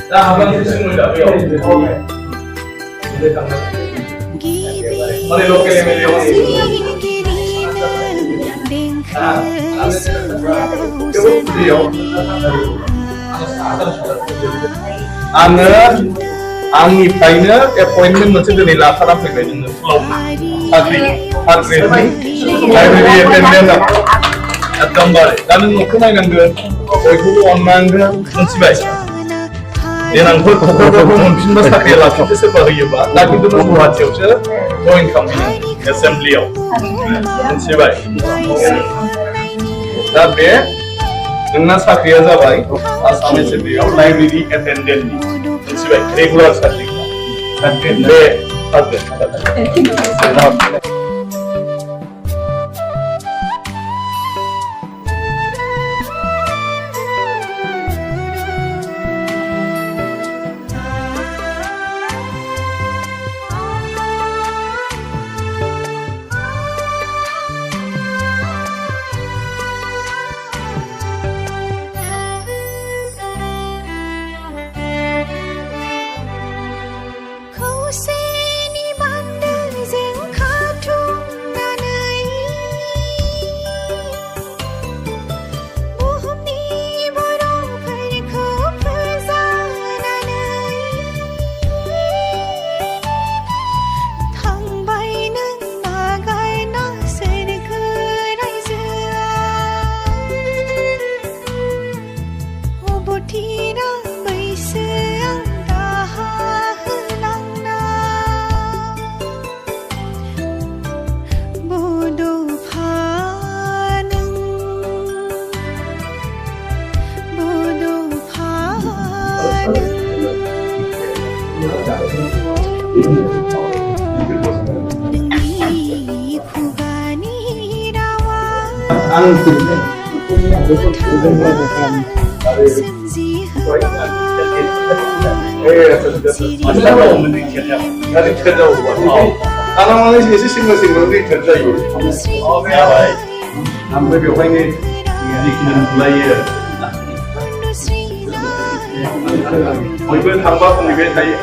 자, 한번 드시는 거죠? Mari lo que le me dio. आंनि फ्रायनो appointment मोनसे दिनै लाखाना फैबाय जोङो साख्रि लाइब्रेरि एटेन्डेन्ट एकदमबारे दा नों न'खौ नायनांगोन बयखौबो अननांगोन मोनथिबाय देनांफोर क'क्राझारखौ मोनफिनबा साख्रिया लाफिननो सोरबा होयोबा दा खिन्थु नों गुवाहाटियावसो जइन खालामहैयो एसेम्बलियाव मोनथिबाय दा बे नोंना साख्रिया जाबाय आसाम एसेम्बलियाव लाइब्रेरि एटेन्डेन्टनि मोनथिबाय रेगुलार साख्रि बे एसे सिंगल रिटार्न जायो ओमफ्राय बेवहायनो जिखिनि नुलायो बयबो थांबा फैबाय थायो